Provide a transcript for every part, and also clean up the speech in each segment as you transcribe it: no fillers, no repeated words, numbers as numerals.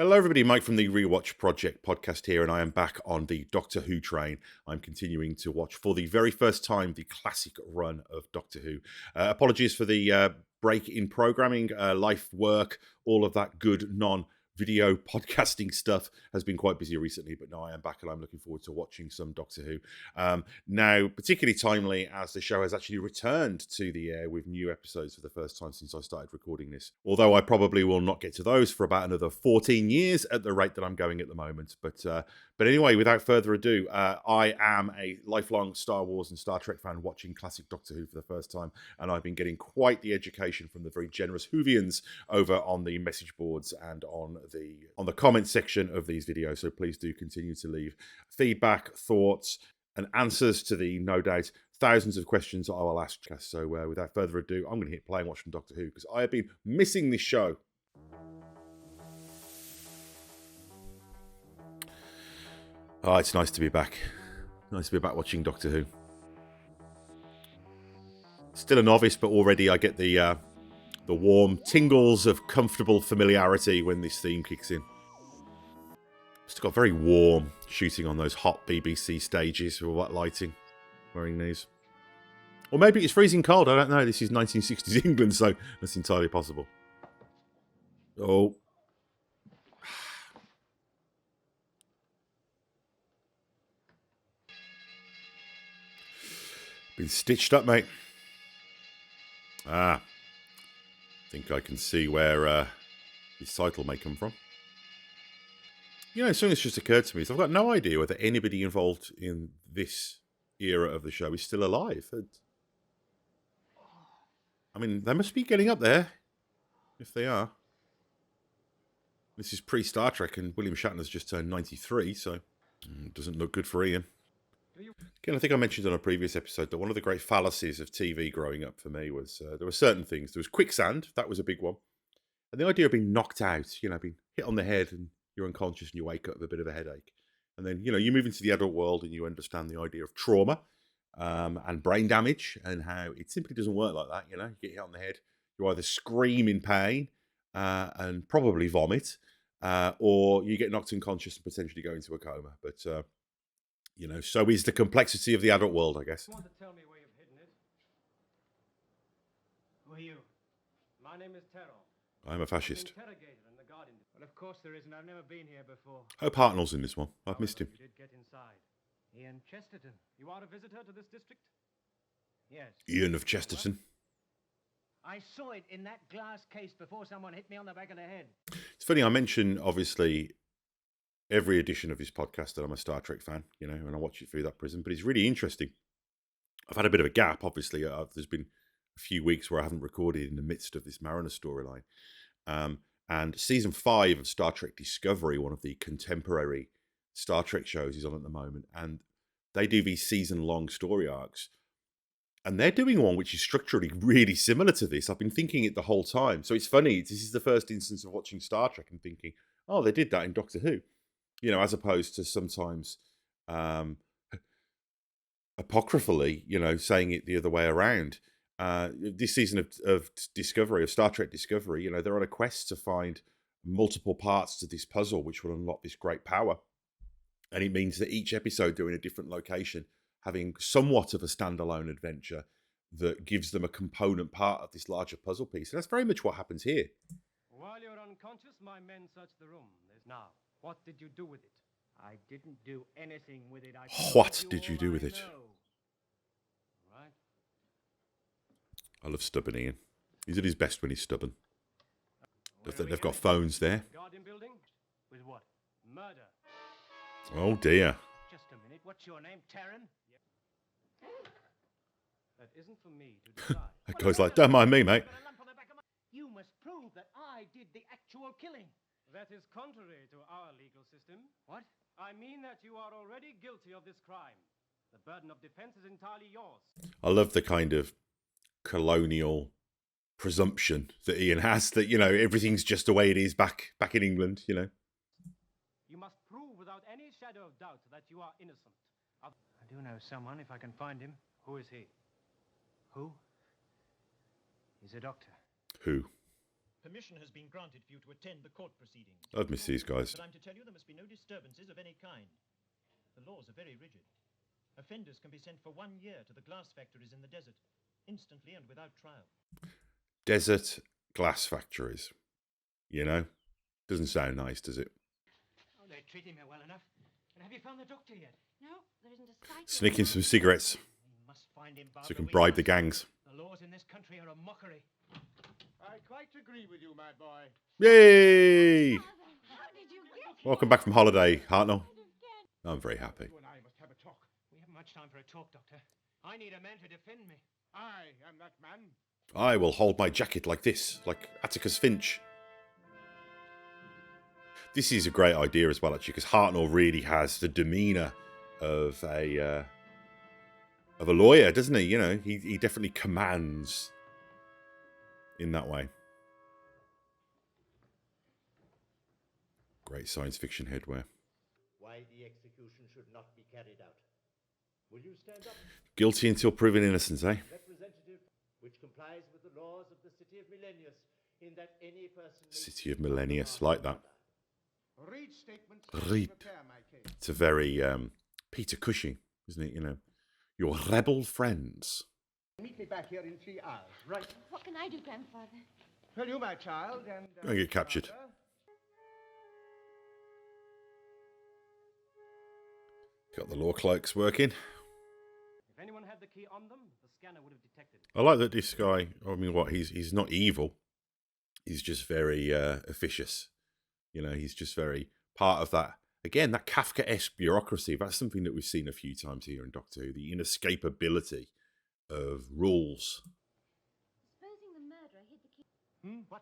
Hello, everybody. Mike from the Rewatch Project podcast here, and I am back on the Doctor Who train. I'm continuing to watch for the very first time the classic run of Doctor Who. Apologies for the break in programming, life, work, all of that good non-video podcasting stuff has been quite busy recently, but now I am back and I'm looking forward to watching some Doctor Who. Now, particularly timely as the show has actually returned to the air with new episodes for the first time since I started recording this. Although I probably will not get to those for about another 14 years at the rate that I'm going at the moment. But anyway, without further ado, I am a lifelong Star Wars and Star Trek fan watching classic Doctor Who for the first time, and I've been getting quite the education from the very generous Whovians over on the message boards and on the comment section of these videos. So please do continue to leave feedback, thoughts, and answers to the no doubt thousands of questions I will ask. So without further ado, I'm going to hit play and watch from Doctor Who because I have been missing this show. Oh, it's nice to be back. Nice to be back watching Doctor Who. Still a novice, but already I get the warm tingles of comfortable familiarity when this theme kicks in. It's got very warm shooting on those hot BBC stages with all that lighting. Wearing these. Or maybe it's freezing cold, I don't know. This is 1960s England, so that's entirely possible. Oh. Been stitched up, mate. I think I can see where this title may come from. You know, something that's just occurred to me is I've got no idea whether anybody involved in this era of the show is still alive. I mean, they must be getting up there, if they are. This is pre-Star Trek, and William Shatner's just turned 93, so it doesn't look good for Ian. Again, I think I mentioned on a previous episode that one of the great fallacies of TV growing up for me was there were certain things. There was quicksand, that was a big one. And the idea of being knocked out, being hit on the head and you're unconscious and you wake up with a bit of a headache. And then, you move into the adult world and you understand the idea of trauma and brain damage and how it simply doesn't work like that. You get hit on the head, you either scream in pain and probably vomit, or you get knocked unconscious and potentially go into a coma. But so is the complexity of the adult world, I guess. You want to tell me where you've hidden it? Who are you? My name is Terrell. I'm a fascist. Interrogator in the garden. Well, of course there isn't. I've never been here before. Hope Hartnell's in this one. I've missed him. You did get inside. Ian Chesterton. You are a visitor to this district? Yes. Ian of Chesterton. I saw it in that glass case before someone hit me on the back of the head. It's funny, I mention, obviously, every edition of this podcast that I'm a Star Trek fan, and I watch it through that prism. But it's really interesting. I've had a bit of a gap, obviously. There's been a few weeks where I haven't recorded in the midst of this Marinus storyline. And season 5 of Star Trek Discovery, one of the contemporary Star Trek shows, is on at the moment. And they do these season-long story arcs. And they're doing one which is structurally really similar to this. I've been thinking it the whole time. So it's funny. This is the first instance of watching Star Trek and thinking, oh, they did that in Doctor Who. As opposed to sometimes apocryphally, saying it the other way around. This season of Discovery, of Star Trek Discovery, they're on a quest to find multiple parts to this puzzle, which will unlock this great power. And it means that each episode they're in a different location, having somewhat of a standalone adventure that gives them a component part of this larger puzzle piece. And that's very much what happens here. While you're unconscious, my men searched the room. Now, what did you do with it? I didn't do anything with it. What did you do with it? Right. I love stubborn Ian. He's at his best when he's stubborn. They've got phones there. Guardian building? With what? Murder. Oh dear. Just a minute. What's your name, Terran? That isn't for me to decide. That guy's like, don't mind me, mate. You must prove that I did the actual killing. That is contrary to our legal system. What? I mean that you are already guilty of this crime. The burden of defense is entirely yours. I love the kind of colonial presumption that Ian has that, everything's just the way it is back in England, You must prove without any shadow of doubt that you are innocent. I do know someone, if I can find him. Who is he? Who? He's a doctor. Who? Permission has been granted for you to attend the court proceedings. I've missed these guys. But I'm to tell you there must be no disturbances of any kind. The laws are very rigid. Offenders can be sent for 1 year to the glass factories in the desert, instantly and without trial. Desert glass factories. You know? Doesn't sound nice, does it? Oh, they're treating me well enough. And have you found the doctor yet? No, there isn't a sight. Sneaking some cigarettes We must find him, so we can Barbara. bribe the gangs. The laws in this country are a mockery. I quite agree with you, my boy. Yay! How did you get Welcome back from holiday, Hartnell. I'm very happy. You and I must have a talk. We haven't much time for a talk, Doctor. I need a man to defend me. I am that man. I will hold my jacket like this, like Atticus Finch. This is a great idea as well, actually, because Hartnell really has the demeanour of a lawyer, doesn't he? You know, he definitely commands in that way. Great science fiction headwear. Why the execution should not be carried out. Will you stand up, Guilty until proven innocent, eh? representative, which complies with the laws of the city of Millennius, in that any person may City of Millennius, like that. Read statements. Read. Prepare my case. It's a very Peter Cushing, isn't it? You know, your rebel friends. Meet me back here in 3 hours, right? What can I do, Grandfather? Well, you, my child, and... Don't get captured. Father, Got the law clerks working. If anyone had the key on them, the scanner would have detected it. I like that this guy, I mean, what, he's not evil. He's just very officious. You know, he's just very part of that. Again, that Kafkaesque bureaucracy, that's something that we've seen a few times here in Doctor Who. The inescapability of rules. Supposing the murderer hid the key. What?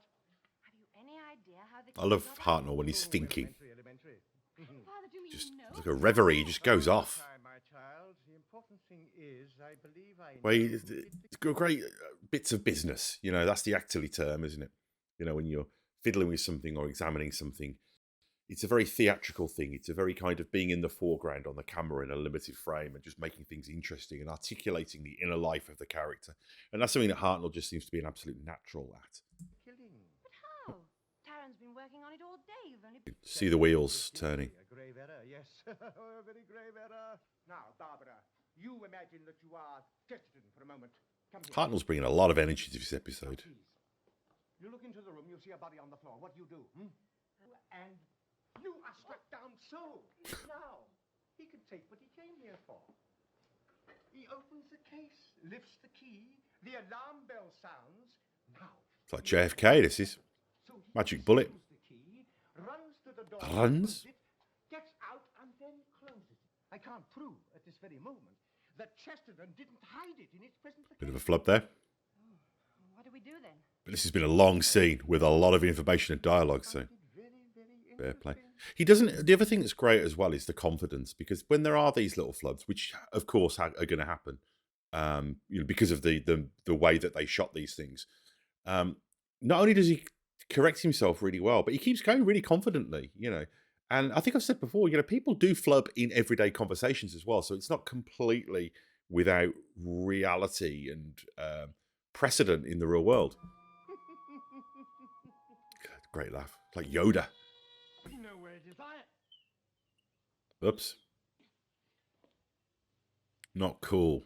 Have you any idea how the key I love got out? Hartnell when he's thinking. elementary. Father, do you mean Just no? like a reverie, he just goes off. Time, my child. The important thing is, I believe I Well, know it's got great bits of business. You know, that's the actually term, isn't it? You know, when you're fiddling with something or examining something, it's a very theatrical thing. It's a very kind of being in the foreground on the camera in a limited frame and just making things interesting and articulating the inner life of the character. And that's something that Hartnell just seems to be an absolute natural at. killing. But how? Taran's been working on it all day. You've only... See the wheels turning. A grave error, yes. A very grave error. Now, Barbara, you imagine that you are Chesterton for a moment. Come here. Hartnell's bringing a lot of energy to this episode. Please. You look into the room, you see a body on the floor. What do you do? And you are struck down so. Now, he can take what he came here for. He opens the case, lifts the key, the alarm bell sounds. Now, It's like JFK, this is. so he Magic bullet. steals the key, runs to the door, Runs? opens it, gets out, and then closes it. I can't prove at this very moment that Chesterton didn't hide it in its present Bit of a location. flub there. What do we do then? But this has been a long scene with a lot of information and dialogue, so Very, very fair play. interesting. He doesn't. The other thing that's great as well is the confidence, because when there are these little flubs, which of course are going to happen, you know, because of the way that they shot these things. Not only does he correct himself really well, but he keeps going really confidently, you know. And I think I've said before, you know, people do flub in everyday conversations as well, so it's not completely without reality and precedent in the real world. God, great laugh, like Yoda. Nowhere it is. Oops. Not cool.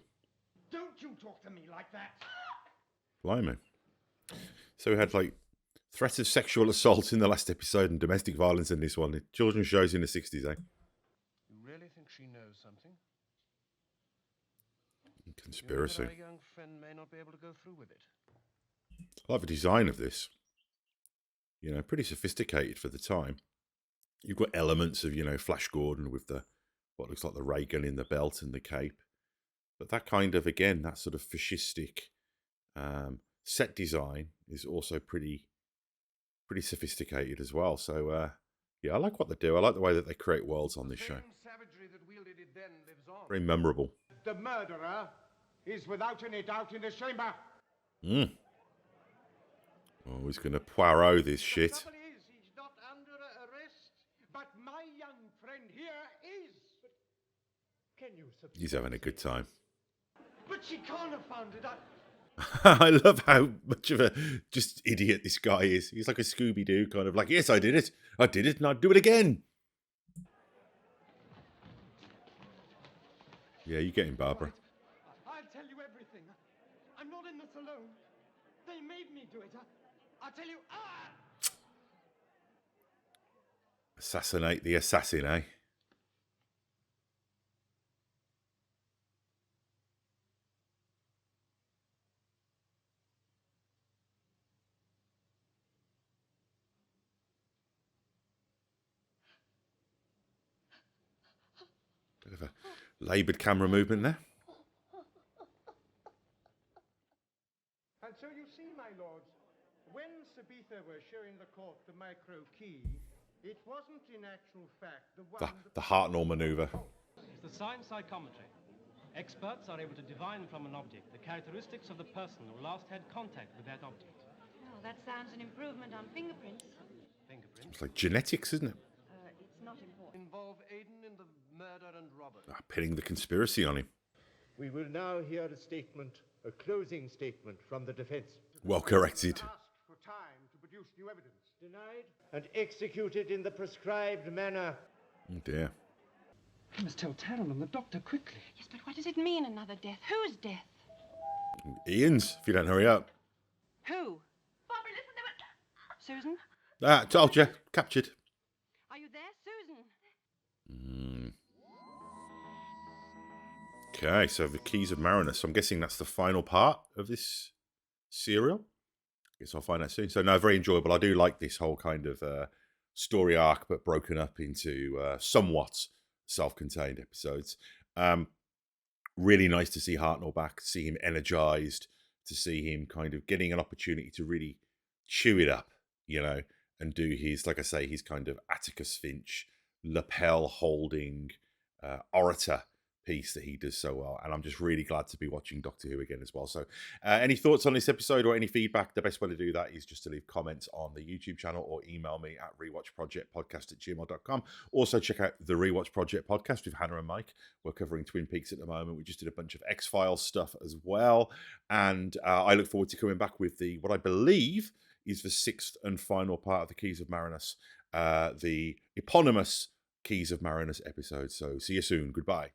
Don't you talk to me like that. Blimey. So we had like threats of sexual assault in the last episode and domestic violence in this one. Children's shows in the 60s, eh? You really think she knows something? Conspiracy. You know that our young friend may not be able to go through with it. I like the design of this. You know, pretty sophisticated for the time. You've got elements of, you know, Flash Gordon with the what looks like the ray gun in the belt and the cape. But that kind of, again, that sort of fascistic set design is also pretty sophisticated as well. So, yeah, I like what they do. I like the way that they create worlds on this show. Same savagery that wielded it then lives on. Very memorable. The murderer is without any doubt in the chamber. Oh, he's going to Poirot this shit. The trouble is, he's not under arrest, but my young friend here is. Can you He's having a good time. But she can't have found it. I love how much of a just idiot this guy is. He's like a Scooby-Doo kind of like, yes, I did it, and I'd do it again. Yeah, you get him, Barbara. I'll tell you everything. I'm not in this alone. They made me do it. I'll tell you. Assassinate the assassin, eh? Bit of a laboured camera movement there. And so you see, my lords, when Sabitha was showing the court the micro key, it wasn't in actual fact the one... The Hartnell manoeuvre. It's the science psychometry. Experts are able to divine from an object the characteristics of the person who last had contact with that object. Well, that sounds an improvement on fingerprints. Fingerprints It's like genetics, isn't it? It's not important. involve Aiden in the murder and robbery. Pinning the conspiracy on him. We will now hear a statement, a closing statement from the defense. Well corrected. Asked for time to produce new evidence. Denied and executed in the prescribed manner. Oh dear. You must tell Taron and the doctor quickly. Yes, but what does it mean, another death? Whose death? Ian's, if you don't hurry up. Who? Barbara, listen, there was... Susan? Ah, told you. Captured. Are you there, Susan? Okay, so the Keys of Marinus. I'm guessing that's the final part of this serial. Guess I'll find out soon. So, no, very enjoyable. I do like this whole kind of story arc, but broken up into somewhat self-contained episodes. Really nice to see Hartnell back, to see him energized, to see him kind of getting an opportunity to really chew it up, you know, and do his, like I say, his kind of Atticus Finch, lapel holding orator piece that he does so well. And I'm just really glad to be watching Doctor Who again as well. So any thoughts on this episode or any feedback, the best way to do that is just to leave comments on the YouTube channel or email me at rewatchprojectpodcast@gmail.com. Also check out the Rewatch Project podcast with Hannah and Mike. We're covering Twin Peaks at the moment. We just did a bunch of X-Files stuff as well. And I look forward to coming back with what I believe is the 6th and final part of the Keys of Marinus, the eponymous Keys of Marinus episode. So see you soon. Goodbye.